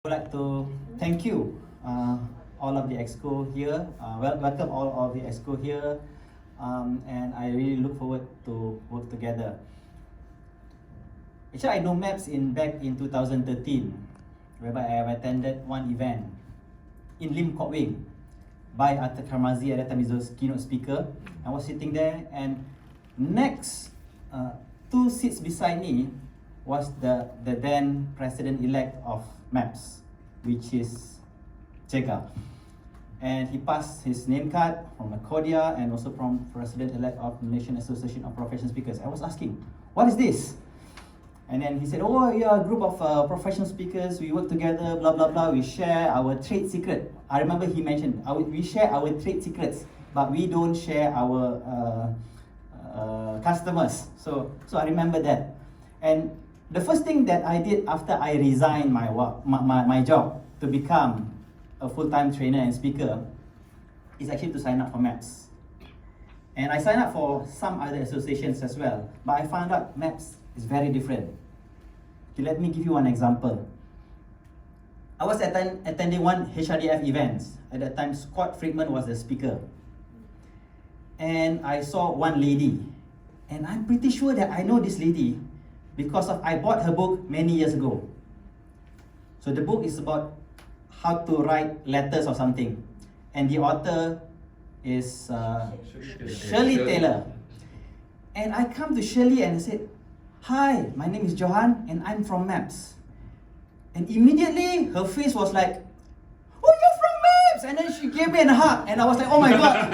I would like to thank you, all of the exco here. Welcome all of the exco here, and I really look forward to work together. Actually, I know MAPS back in 2013, whereby I have attended one event in Lim Kok Wing by Arthur Karmazi. At that time, he was keynote speaker. I was sitting there, and next, two seats beside me was the then president-elect of MAPS, which is Jega. And he passed his name card from Akodia and also from president-elect of Malaysian Association of Professional Speakers. I was asking, what is this? And then he said, oh, we are a group of professional speakers, we work together, blah, blah, blah, we share our trade secret. I remember he mentioned, we share our trade secrets, but we don't share our customers. So I remember that. And the first thing that I did after I resigned my job to become a full-time trainer and speaker is actually to sign up for MAPS. And I signed up for some other associations as well, but I found out MAPS is very different. Okay, let me give you one example. I was attending one HRDF event. At that time, Scott Friedman was the speaker. And I saw one lady, and I'm pretty sure that I know this lady because I bought her book many years ago. So the book is about how to write letters or something, and the author is Shirley Taylor. And I come to Shirley and I said, hi, my name is Johan and I'm from MAPS. And immediately her face was like, oh, you're from MAPS! And then she gave me a hug, and I was like, oh my god.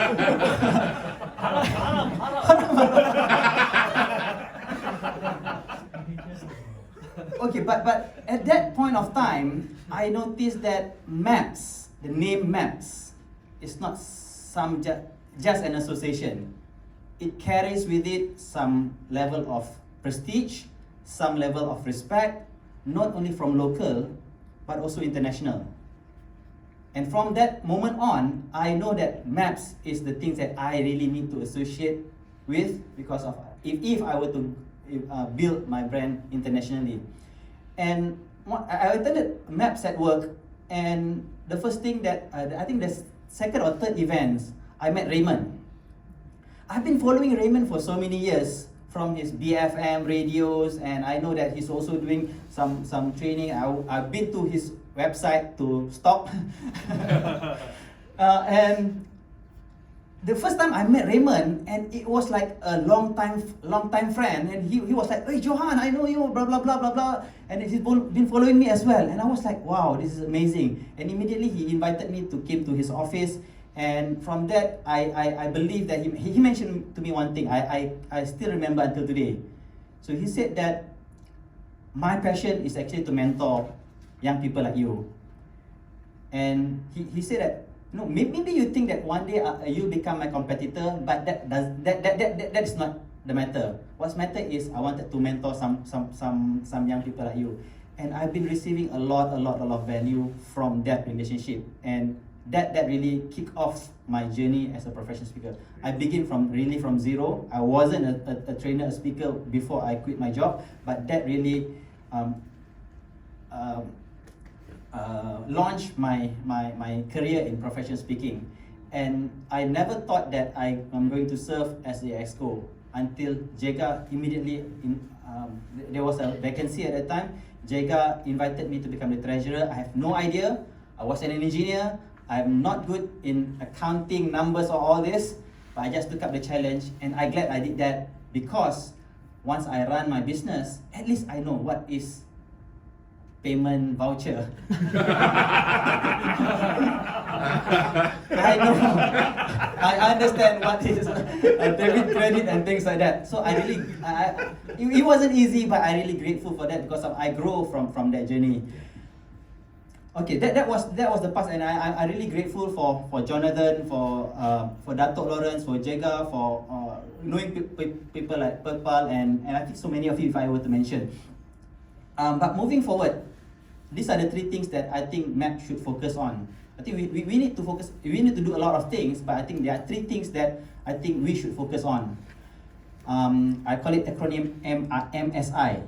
Okay, but at that point of time, I noticed that MAPS, the name MAPS, is not just an association. It carries with it some level of prestige, some level of respect, not only from local, but also international. And from that moment on, I know that MAPS is the things that I really need to associate with, because of if I were to build my brand internationally. And I attended MAPS at work, and the first thing that I think the second or third events, I met Raymond. I've been following Raymond for so many years from his BFM radios, and I know that he's also doing some training. I've been to his website to stop. And the first time I met Raymond, and it was like a long time friend, and he was like, hey Johan, I know you, blah blah blah blah blah, and he's been following me as well. And I was like, wow, this is amazing. And immediately he invited me to come to his office, and from that I believe that he mentioned to me one thing I still remember until today. So he said that my passion is actually to mentor young people like you. And he said that, no, maybe you think that one day you become my competitor, but that is not the matter. What's matter is I wanted to mentor some young people like you, and I've been receiving a lot of value from that relationship, and that really kicked off my journey as a professional speaker. I begin from zero. I wasn't a trainer, a speaker before I quit my job, but that really launched my career in professional speaking. And I never thought that I'm going to serve as the exco until Jega immediately, there was a vacancy at that time. Jega invited me to become the treasurer. I have no idea. I was an engineer. I'm not good in accounting numbers or all this, but I just took up the challenge, and I'm glad I did that, because once I run my business, at least I know what is payment voucher. I know, I understand what is debit, credit, and things like that. So it wasn't easy, but I'm really grateful for that, because I grow from that journey. Okay, that was the past, and I'm really grateful for Jonathan, for Datuk Lawrence, for Jega, for knowing people like Purpal, and I think so many of you, if I were to mention. But moving forward, these are the three things that I think MAPS should focus on. I think we need to focus. We need to do a lot of things, but I think there are three things that I think we should focus on. I call it acronym MSI.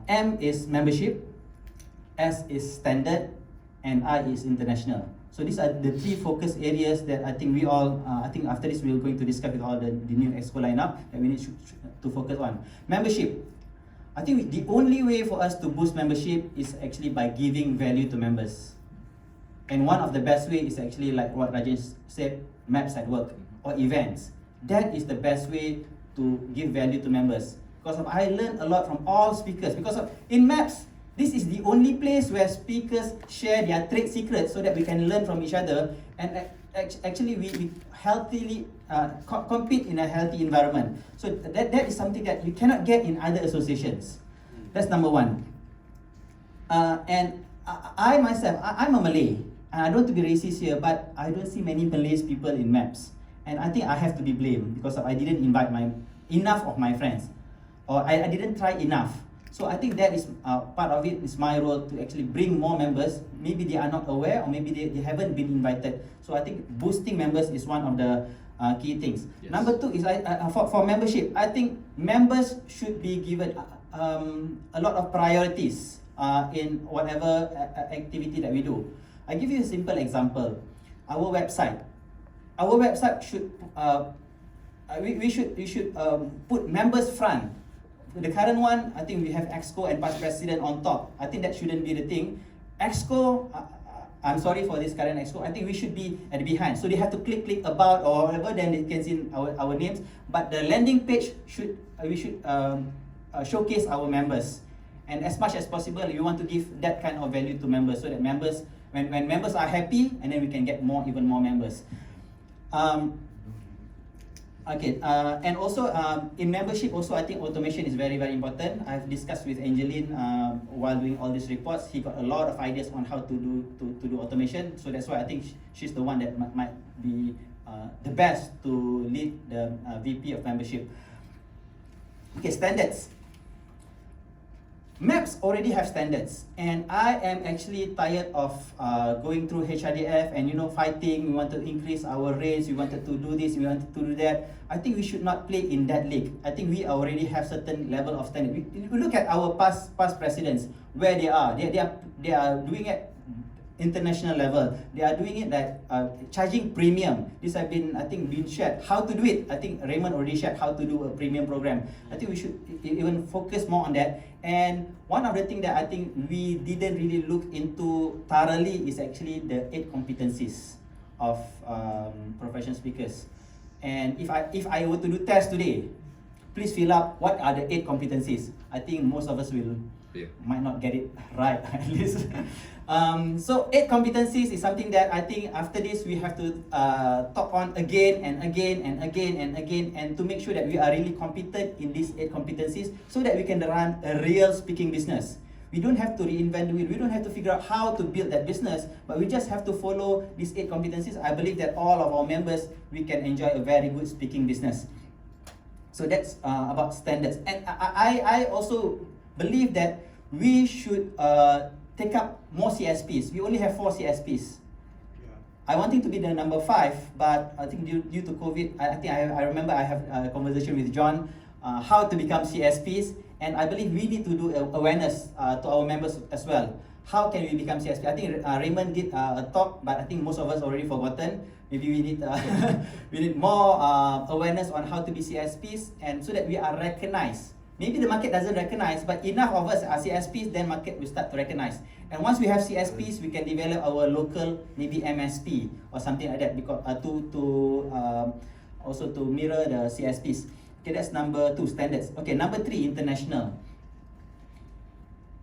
M is membership, S is standard, and I is international. So these are the three focus areas that I think we all, I think after this we're going to discuss with all the new exco lineup that we need to focus on. Membership. I think the only way for us to boost membership is actually by giving value to members. And one of the best way is actually like what Rajesh said, Maps at Work or events. That is the best way to give value to members. Because I learned a lot from all speakers. Because in Maps, this is the only place where speakers share their trade secrets so that we can learn from each other, and actually we healthily compete in a healthy environment. So that is something that you cannot get in other associations. That's number one. And I myself, I'm a Malay, and I don't want to be racist here, but I don't see many Malays people in Maps. And I think I have to be blamed because I didn't invite enough of my friends, or I didn't try enough. So I think that is part of it is my role to actually bring more members. Maybe they are not aware, or maybe they haven't been invited. So I think boosting members is one of the key things. Yes. Number two is for membership. I think members should be given a lot of priorities in whatever activity that we do. I give you a simple example. Our website should we should put members front. The current one, I think we have Exco and past president on top. I think that shouldn't be the thing. Exco, I'm sorry for this current Exco. I think we should be at the behind. So they have to click about or whatever, then they can see our names. But the landing page we should showcase our members. And as much as possible, we want to give that kind of value to members so that members, when members are happy, and then we can get even more members. Okay, and also in membership also I think automation is very, very important. I've discussed with Angeline while doing all these reports. He got a lot of ideas on how to do automation. So that's why I think she's the one that might be the best to lead the VP of membership. Okay, standards. Maps already have standards, and I am actually tired of going through HRDF and fighting. We want to increase our rates, we wanted to do this, we wanted to do that. I think we should not play in that league. I think we already have certain level of standard. We look at our past presidents, where they are. They are doing it international level. They are doing it like charging premium. This have been, I think, been shared. How to do it? I think Raymond already shared how to do a premium program. I think we should even focus more on that. And one of the things that I think we didn't really look into thoroughly is actually the 8 competencies of professional speakers. And if I were to do test today, please fill up what are the 8 competencies. I think most of us might not get it right at least. So 8 competencies is something that I think after this we have to talk on again and again and again and again, and to make sure that we are really competent in these 8 competencies so that we can run a real speaking business. We don't have to reinvent the wheel. We don't have to figure out how to build that business, but we just have to follow these 8 competencies. I believe that all of our members, we can enjoy a very good speaking business. So that's about standards. And I also believe that we should take up more CSPs. We only have 4 CSPs. I wanted to be the number 5, but I think due to COVID, I remember I have a conversation with John how to become CSPs, and I believe we need to do awareness to our members as well. How can we become CSP? I think Raymond did a talk, but I think most of us already forgotten. Maybe we need we need more awareness on how to be CSPs, and so that we are recognized. Maybe the market doesn't recognize, but enough of us are CSPs, then market will start to recognize. And once we have CSPs, we can develop our local, maybe MSP or something like that, because also to mirror the CSPs. Okay, that's number 2, standards. Okay, number 3, international.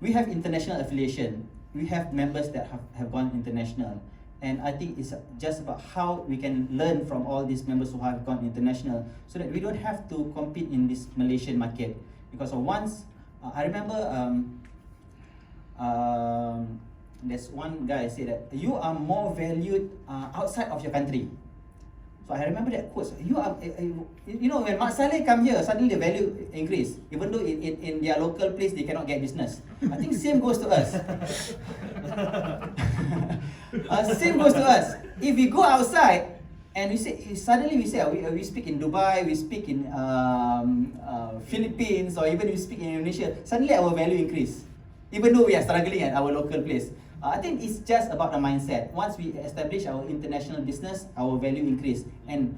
We have international affiliation. We have members that have gone international. And I think it's just about how we can learn from all these members who have gone international, so that we don't have to compete in this Malaysian market. Because once, I remember there's one guy said that you are more valued outside of your country. So I remember that quote. When Mat Saleh come here, suddenly the value increase, even though in their local place they cannot get business. I think same goes to us. Same goes to us. If we go outside and we speak in Dubai, we speak in Philippines, or even we speak in Indonesia, suddenly our value increase. even though we are struggling at our local place. I think it's just about the mindset. Once we establish our international business, our value increase, and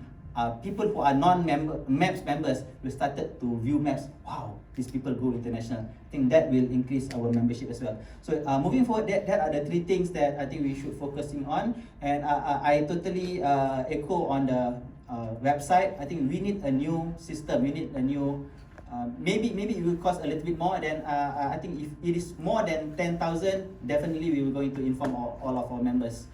people who are non-member MAPS members will started to view MAPS. Wow, these people go international. I think that will increase our membership as well. So moving forward, that are the three things that I think we should focusing on. And I totally echo on the website. I think we need a new system. We need a new. Maybe it will cost a little bit more. Then I think if it is more than 10,000, definitely we will going to inform all of our members.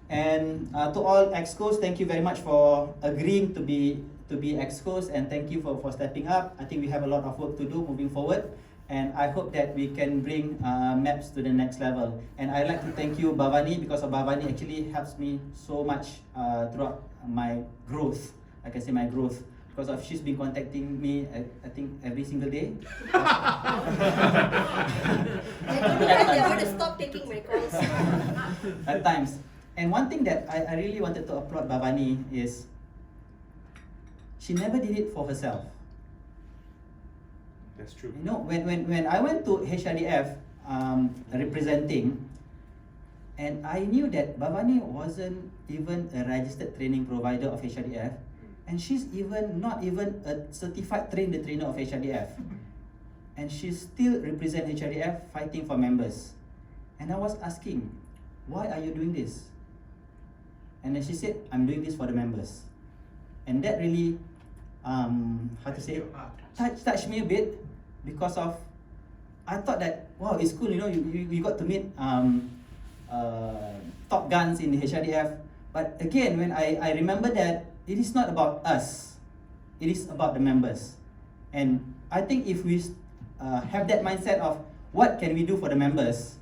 And to all Excos, thank you very much for agreeing to be Excos, and thank you for stepping up. I think we have a lot of work to do moving forward, and I hope that we can bring MAPS to the next level. And I'd like to thank you, Bhavani, because of Bhavani actually helps me so much throughout my growth. I can say my growth. Because of she's been contacting me, I think every single day. They want to stop taking my calls. At times. And one thing that I really wanted to applaud Bhavani is she never did it for herself. That's true. You know, when I went to HRDF representing, and I knew that Bhavani wasn't even a registered training provider of HRDF, and she's not even a certified trainer of HRDF. And she still represent HRDF fighting for members. And I was asking, why are you doing this? And then she said, I'm doing this for the members. And that really, how to say, touched me a bit, because of, I thought that, wow, it's cool, you know, you got to meet top guns in the HRDF. But again, when I remember that, it is not about us, it is about the members. And I think if we have that mindset of what can we do for the members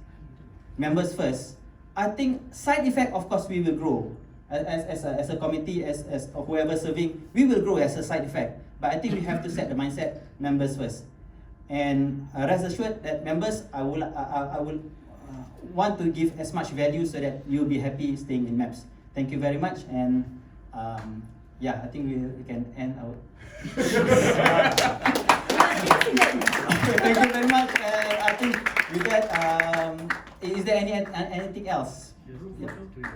first, I think side effect, of course, we will grow. As a committee, as whoever serving, we will grow as a side effect. But I think we have to set the mindset, members first. And rest assured that members, I will want to give as much value so that you'll be happy staying in MAPS. Thank you very much, and yeah, I think we can end our. Thank you very much. I think with that, is there anything else? Yes. Yeah.